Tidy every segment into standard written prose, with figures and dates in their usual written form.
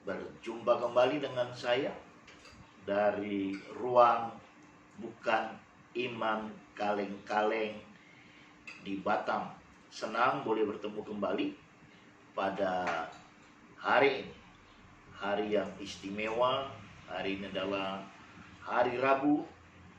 Berjumpa kembali dengan saya dari ruang Bukan Iman Kaleng-Kaleng di Batam. Senang boleh bertemu kembali pada hari ini. Hari yang istimewa. Hari ini adalah hari Rabu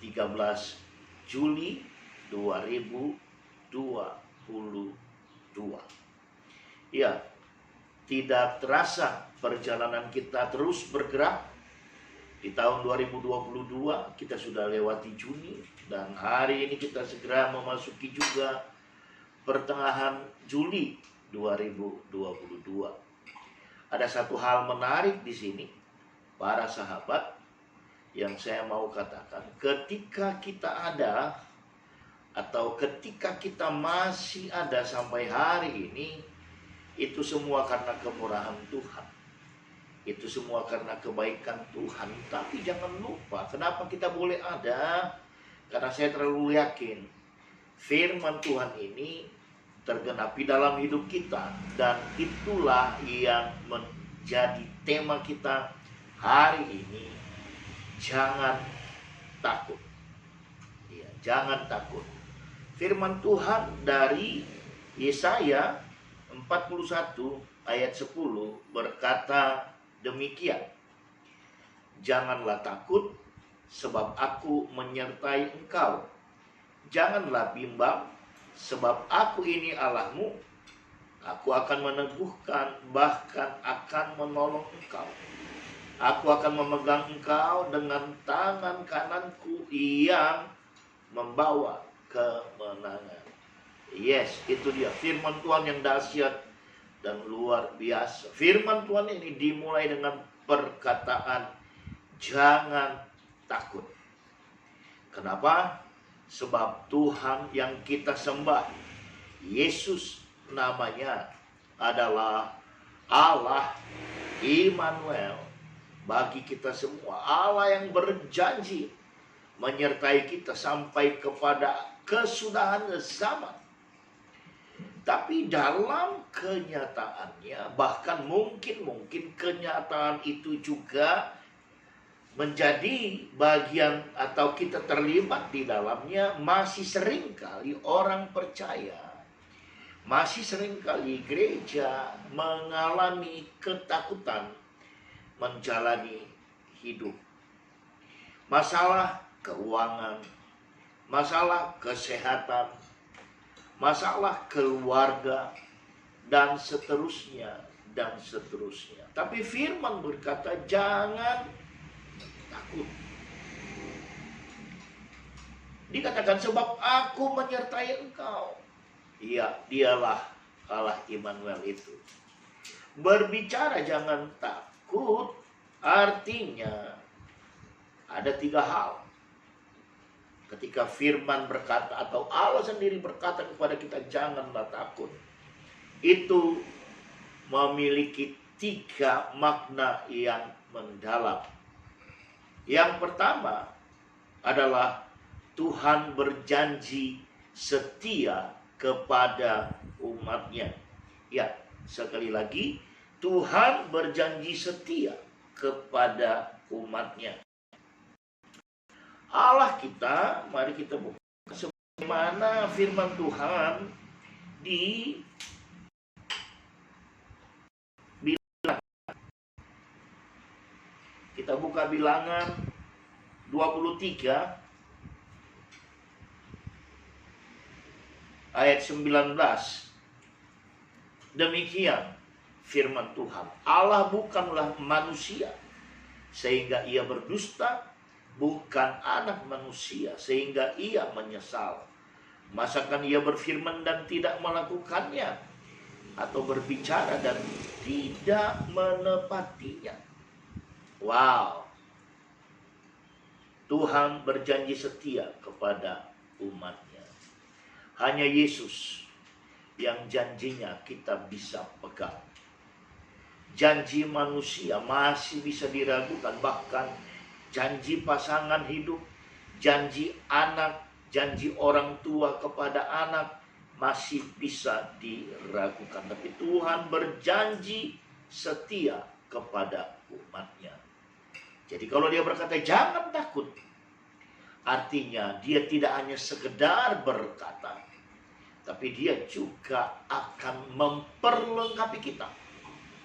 13 Juli 2022. Ya, tidak terasa perjalanan kita terus bergerak. Di tahun 2022 kita sudah lewati Juni, dan hari ini kita segera memasuki juga pertengahan Juli 2022. Ada satu hal menarik di sini, para sahabat, yang saya mau katakan. Ketika kita ada, atau ketika kita masih ada sampai hari ini, itu semua karena kemurahan Tuhan. Itu semua karena kebaikan Tuhan. Tapi jangan lupa, kenapa kita boleh ada? Karena saya terlalu yakin firman Tuhan ini tergenapi dalam hidup kita. Dan itulah yang menjadi tema kita hari ini. Jangan takut. Ya, jangan takut. Firman Tuhan dari Yesaya 41 ayat 10 berkata demikian. Janganlah takut, sebab aku menyertai engkau. Janganlah bimbang, sebab aku ini Allahmu. Aku akan meneguhkan, bahkan akan menolong engkau. Aku akan memegang engkau dengan tangan kananku yang membawa kemenangan. Yes, itu dia firman Tuhan yang dahsyat dan luar biasa. Firman Tuhan ini dimulai dengan perkataan jangan takut. Kenapa? Sebab Tuhan yang kita sembah, Yesus namanya, adalah Allah Immanuel bagi kita semua. Allah yang berjanji menyertai kita sampai kepada kesudahan zaman. Tapi dalam kenyataannya, bahkan mungkin kenyataan itu juga menjadi bagian atau kita terlibat di dalamnya. Masih seringkali orang percaya, masih seringkali gereja mengalami ketakutan menjalani hidup. Masalah keuangan, masalah kesehatan, masalah keluarga, dan seterusnya, dan seterusnya. Tapi firman berkata jangan takut. Dikatakan sebab aku menyertai engkau. Iya, dialah Allah Immanuel itu. Berbicara jangan takut artinya ada 3 hal. Ketika firman berkata atau Allah sendiri berkata kepada kita janganlah takut, itu memiliki 3 makna yang mendalam. Yang pertama adalah Tuhan berjanji setia kepada umatnya. Ya, sekali lagi, Tuhan berjanji setia kepada umatnya. Allah kita, mari kita buka sebagaimana firman Tuhan di Bilangan. Kita buka Bilangan 23 ayat 19. Demikian firman Tuhan. Allah bukanlah manusia sehingga ia berdusta, bukan anak manusia sehingga ia menyesal. Masakan ia berfirman dan tidak melakukannya, atau berbicara dan tidak menepatinya? Wow. Tuhan berjanji setia kepada umatnya. Hanya Yesus yang janjinya kita bisa pegang. Janji manusia masih bisa diragukan, bahkan janji pasangan hidup, janji anak, janji orang tua kepada anak masih bisa diragukan. Tapi Tuhan berjanji setia kepada umatnya. Jadi kalau dia berkata jangan takut, artinya dia tidak hanya sekedar berkata, tapi dia juga akan memperlengkapi kita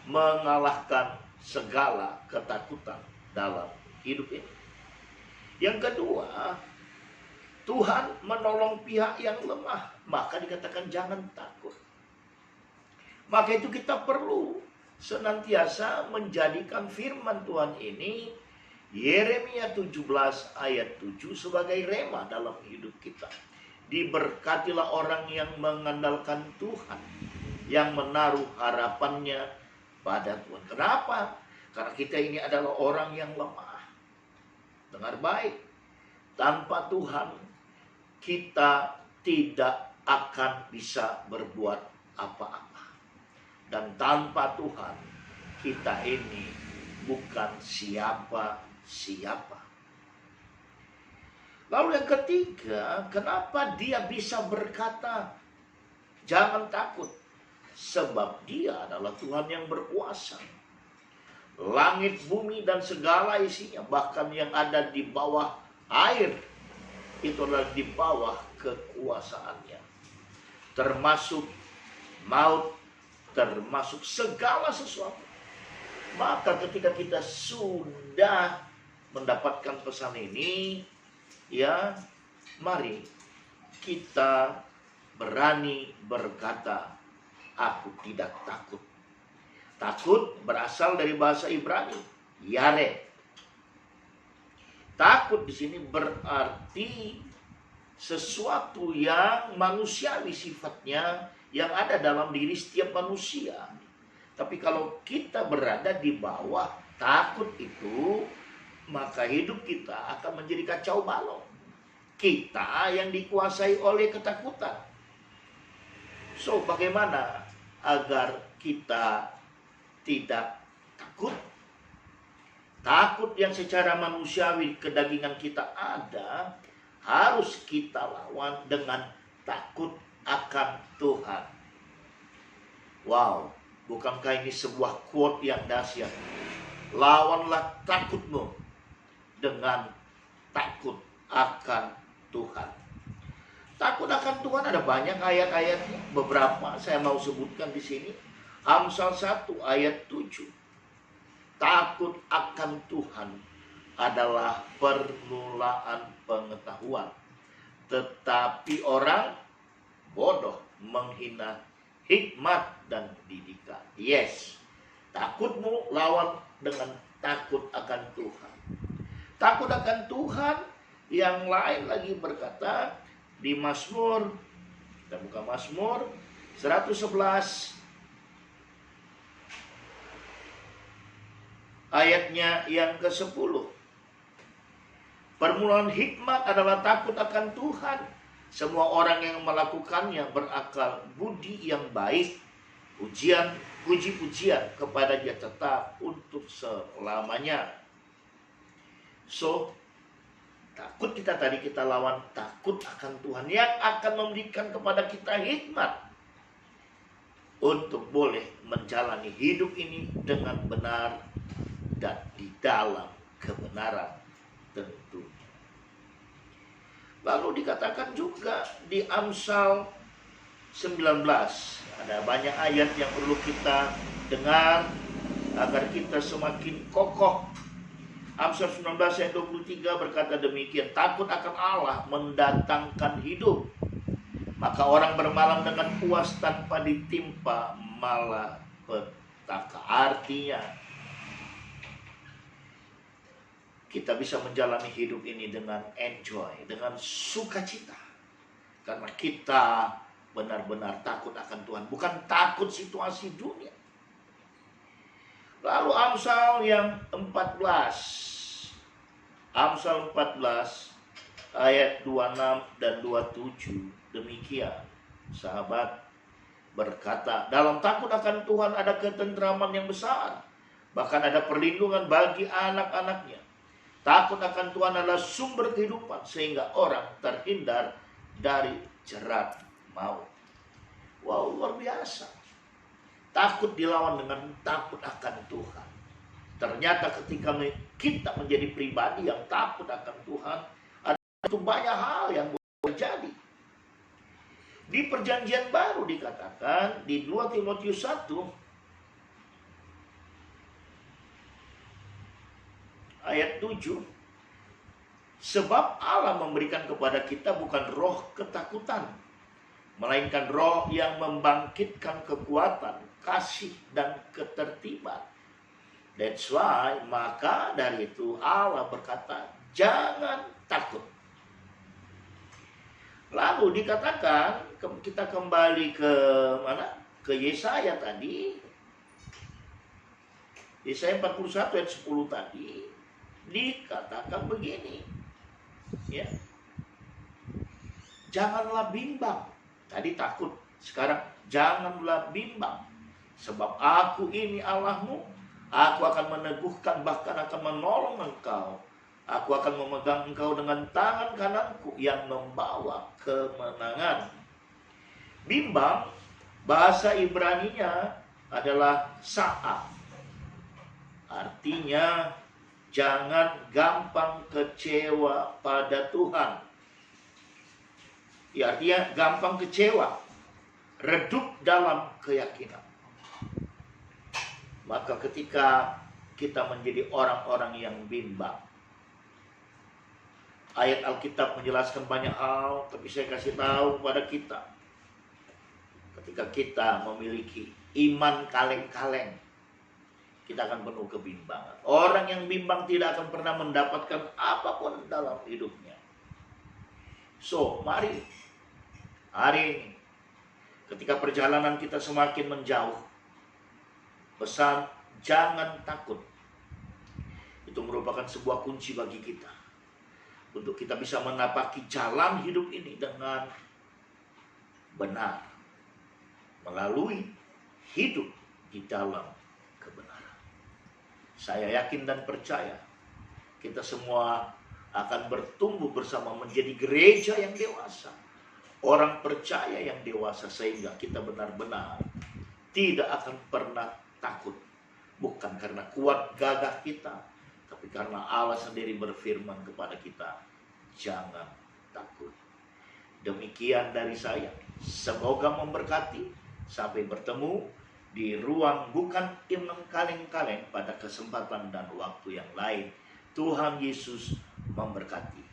mengalahkan segala ketakutan dalam hidup ini. Yang kedua, Tuhan menolong pihak yang lemah, maka dikatakan jangan takut. Maka itu kita perlu senantiasa menjadikan firman Tuhan ini, Yeremia 17 ayat 7 sebagai rema dalam hidup kita. Diberkatilah orang yang mengandalkan Tuhan, yang menaruh harapannya pada Tuhan. Kenapa? Karena kita ini adalah orang yang lemah. Dengar baik, tanpa Tuhan kita tidak akan bisa berbuat apa-apa. Dan tanpa Tuhan kita ini bukan siapa-siapa. Lalu yang ketiga, kenapa dia bisa berkata jangan takut? Sebab dia adalah Tuhan yang berkuasa. Langit, bumi, dan segala isinya, bahkan yang ada di bawah air, itu adalah di bawah kekuasaannya. Termasuk maut, termasuk segala sesuatu. Maka ketika kita sudah mendapatkan pesan ini, ya, mari kita berani berkata, aku tidak takut. Takut berasal dari bahasa Ibrani, yare. Takut di sini berarti sesuatu yang manusiawi sifatnya, yang ada dalam diri setiap manusia. Tapi kalau kita berada di bawah takut itu, maka hidup kita akan menjadi kacau balau. Kita yang dikuasai oleh ketakutan. So, bagaimana agar kita tidak takut? Takut yang secara manusiawi kedagingan kita ada, harus kita lawan dengan takut akan Tuhan. Wow, bukankah ini sebuah quote yang dahsyat? Lawanlah takutmu dengan takut akan Tuhan. Takut akan Tuhan ada banyak ayat-ayatnya. Beberapa saya mau sebutkan di sini. Amsal 1 ayat 7. Takut akan Tuhan adalah permulaan pengetahuan, tetapi orang bodoh menghina hikmat dan didikan. Yes, takutmu lawan dengan takut akan Tuhan. Takut akan Tuhan yang lain lagi berkata di Mazmur, kita buka Mazmur 111 ayatnya yang ke-10. Permulaan hikmat adalah takut akan Tuhan. Semua orang yang melakukannya berakal budi yang baik. Puji-pujian kepada Dia tetap untuk selamanya. So, takut kita tadi kita lawan takut akan Tuhan yang akan memberikan kepada kita hikmat untuk boleh menjalani hidup ini dengan benar dan di dalam kebenaran tentunya. Lalu dikatakan juga di Amsal 19, ada banyak ayat yang perlu kita dengar agar kita semakin kokoh. Amsal 19 ayat 23 berkata demikian, takut akan Allah mendatangkan hidup, maka orang bermalam dengan puas tanpa ditimpa malapetaka. Artinya kita bisa menjalani hidup ini dengan enjoy, dengan sukacita. Karena kita benar-benar takut akan Tuhan, bukan takut situasi dunia. Lalu Amsal yang 14. Amsal 14 ayat 26 dan 27 demikian. Sahabat berkata, dalam takut akan Tuhan ada ketentraman yang besar, bahkan ada perlindungan bagi anak-anaknya. Takut akan Tuhan adalah sumber kehidupan, sehingga orang terhindar dari jerat maut. Wow, luar biasa. Takut dilawan dengan takut akan Tuhan. Ternyata ketika kita menjadi pribadi yang takut akan Tuhan, ada itu banyak hal yang terjadi. Di perjanjian baru dikatakan di 2 Timotius 1 ayat 7, sebab Allah memberikan kepada kita bukan roh ketakutan, melainkan roh yang membangkitkan kekuatan, kasih, dan ketertiban. That's why, maka dari itu Allah berkata, jangan takut. Lalu dikatakan, kita kembali ke mana? Ke Yesaya tadi. Yesaya 41 ayat 10 tadi dikatakan begini. Ya. Janganlah bimbang. Tadi takut, sekarang janganlah bimbang. Sebab aku ini Allahmu. Aku akan meneguhkan, bahkan akan menolong engkau. Aku akan memegang engkau dengan tangan kananku yang membawa kemenangan. Bimbang, bahasa Ibraninya adalah sa'a. Artinya, jangan gampang kecewa pada Tuhan. Ya, artinya gampang kecewa. Redup dalam keyakinan. Maka ketika kita menjadi orang-orang yang bimbang, ayat Alkitab menjelaskan banyak hal, tapi saya kasih tahu kepada kita, ketika kita memiliki iman kaleng-kaleng, kita akan penuh kebimbangan. Orang yang bimbang tidak akan pernah mendapatkan apapun dalam hidupnya. So, mari hari ini, ketika perjalanan kita semakin menjauh, pesan jangan takut itu merupakan sebuah kunci bagi kita untuk kita bisa menapaki jalan hidup ini dengan benar, melalui hidup di dalam kebenaran. Saya yakin dan percaya kita semua akan bertumbuh bersama menjadi gereja yang dewasa, orang percaya yang dewasa, sehingga kita benar-benar tidak akan pernah takut. Bukan karena kuat gagah kita, tapi karena Allah sendiri berfirman kepada kita, jangan takut. Demikian dari saya. Semoga memberkati. Sampai bertemu di ruang bukan iman kaleng-kaleng pada kesempatan dan waktu yang lain. Tuhan Yesus memberkati.